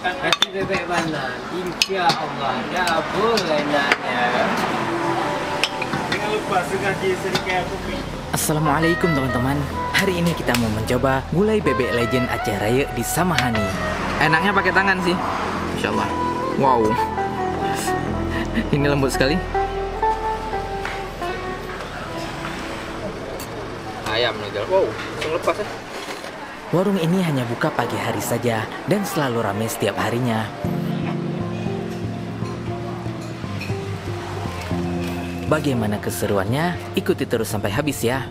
Nasi bebek bandar. Insya Allah dah berenaknya. Jangan lupa sengaja sedikit kopi. Assalamualaikum teman-teman. Hari ini kita mau mencoba gulai bebek legend Aceh Raya di Samahani. Enaknya pakai tangan sih, Insya Allah. Wow, ini lembut sekali. Ayam nih, wow, langsung lepas ya. Warung ini hanya buka pagi hari saja dan selalu ramai setiap harinya. Bagaimana keseruannya? Ikuti terus sampai habis ya.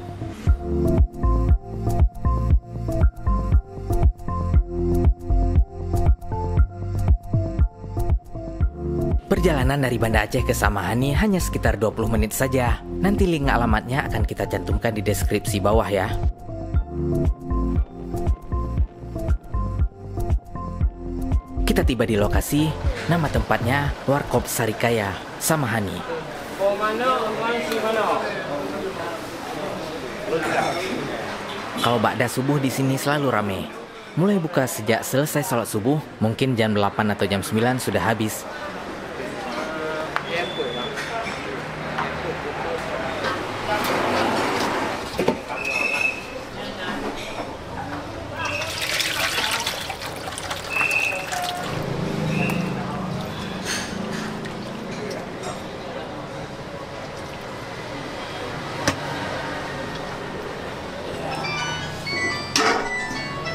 Perjalanan dari Banda Aceh ke Samahani hanya sekitar 20 menit saja. Nanti link alamatnya akan kita cantumkan di deskripsi bawah ya. Kita tiba di lokasi, nama tempatnya Warkop Sarikaya, Samahani. Kalau ba'da subuh di sini selalu ramai. Mulai buka sejak selesai sholat subuh, mungkin jam 8 atau jam 9 sudah habis.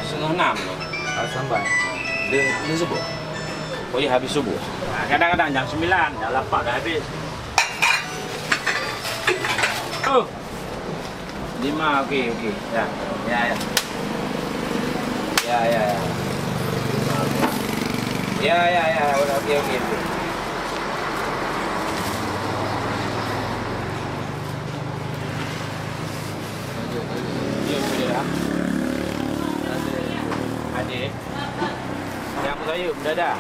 Setengah 6 loh. Sampai dia subuh. Oh iya, habis subuh. Nah, kadang-kadang jam 9, jam 8 dah habis. Oh. 5, okey. Ya. Ya. Okey. Adik. Yang saya sudah dah.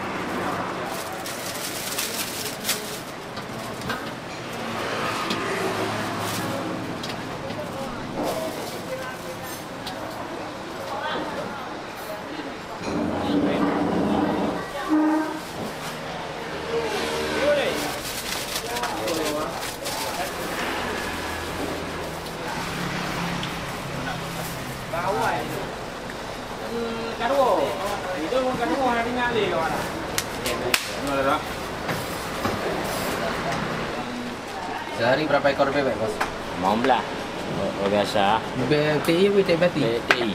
Sehari berapa ekor bebek, Bos? 15. Oh, biasa. Bebek TI atau bebek bati? BTI.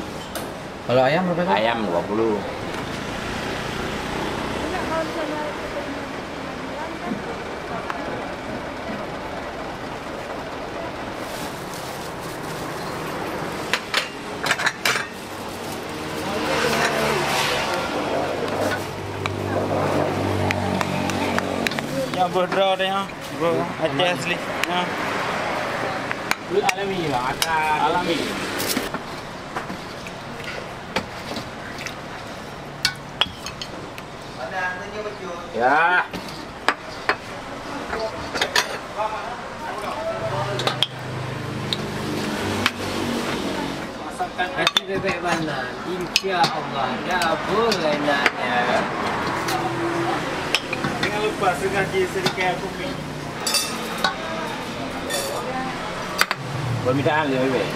Kalau ayam berapa ekor? Ayam 20. Yang berdraw deh ha. Bro, Aceh asli. Ha. Kulit alami lah, alami. Ya. Nasi bebek bandar. Insya Allah dah berenaknya. Jangan lupa sengaja sedikit kopi. Permintaan dia bebek.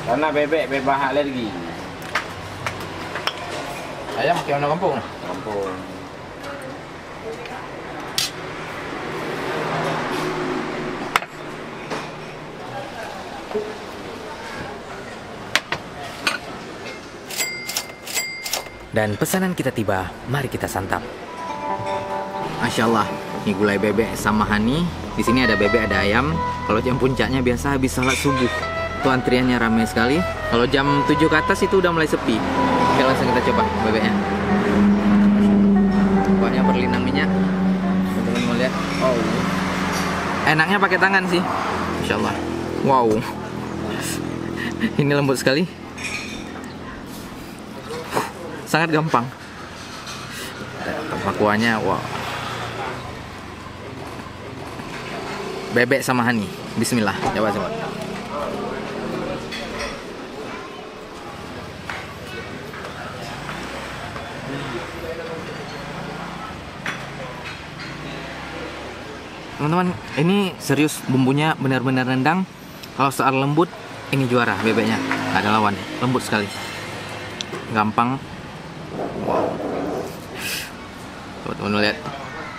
Karena bebek bebas alergi. Ayam pakai warna kampung. Kampung. Dan pesanan kita tiba, mari kita santap. Masya Allah, ini gulai bebek Samahani. Di sini ada bebek, ada ayam. Kalau jam puncaknya biasa habis salat subuh. Itu antriannya ramai sekali. Kalau jam 7 ke atas itu udah mulai sepi. Oke, langsung kita coba bebeknya. Kuahnya berlinang minyak. Teman-teman mau lihat. Oh, enaknya pakai tangan sih, Masya Allah. Wow, ini lembut sekali. Sangat gampang. Tanpa kuahnya, wow. Bebek Samahani. Bismillah, coba sobat. Teman-teman, ini serius bumbunya benar-benar rendang. Kalau soal lembut, ini juara bebeknya. Nggak ada lawan, lembut sekali. Gampang. Wow. Teman-teman lihat,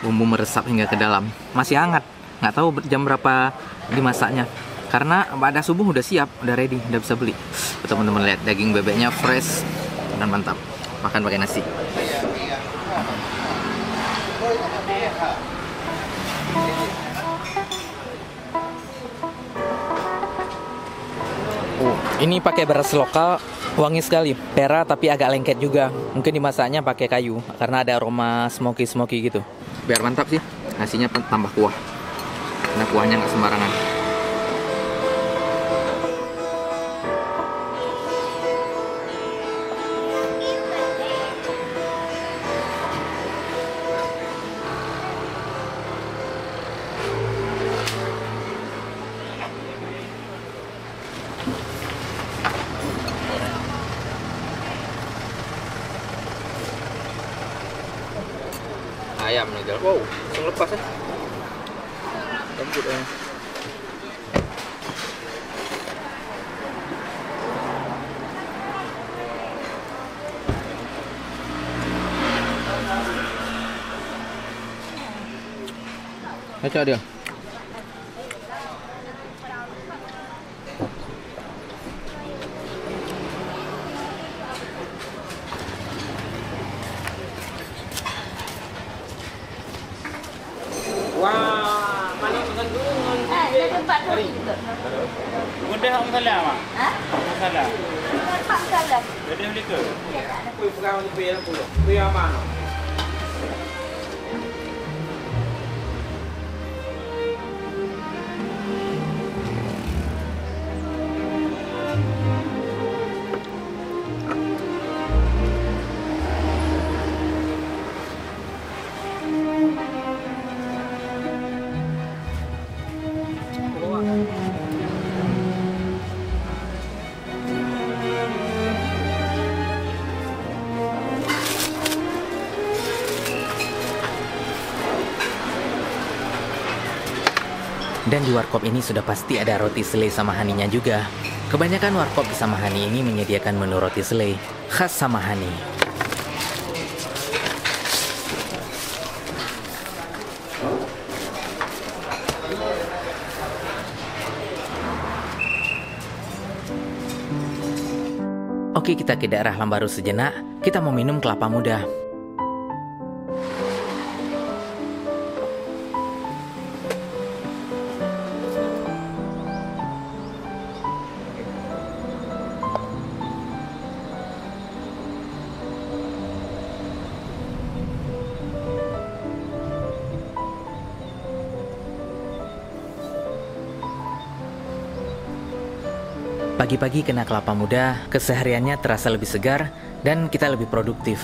bumbu meresap hingga ke dalam. Masih hangat. Nggak tahu jam berapa dimasaknya. Karena pada subuh udah siap, udah ready, udah bisa beli. Teman-teman lihat, daging bebeknya fresh dan mantap. Makan pakai nasi. Ini pakai beras lokal, wangi sekali. Perak tapi agak lengket juga. Mungkin dimasaknya pakai kayu karena ada aroma smoky gitu. Biar mantap sih, nasinya tambah kuah. Karena kuahnya nggak sembarangan. Ayam nih, wow, langsung lepas ya. Lembut ya. Baca dia. Wah, mana makan dulu? Ada tempat tu juga. Mudah masalah mak. Masalah. Tempat salah. Jadi beli ke? Ya tak ada. Kuih pegang kuih yang puluh. Kuih yang mana? Dan di warkop ini sudah pasti ada roti selai Samahaninya juga. Kebanyakan warkop di Samahani ini menyediakan menu roti selai khas Samahani. Oke, kita ke daerah Lambaru sejenak. Kita mau minum kelapa muda. Pagi-pagi kena kelapa muda, kesehariannya terasa lebih segar dan kita lebih produktif.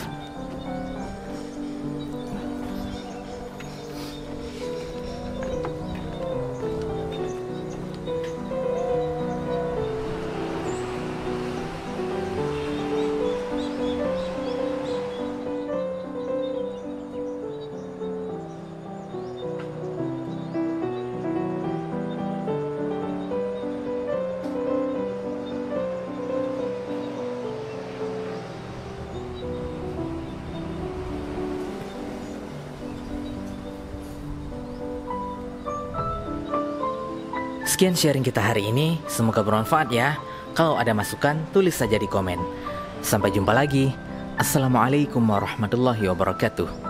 Sekian sharing kita hari ini, semoga bermanfaat ya. Kalau ada masukan, tulis saja di komen. Sampai jumpa lagi. Assalamualaikum warahmatullahi wabarakatuh.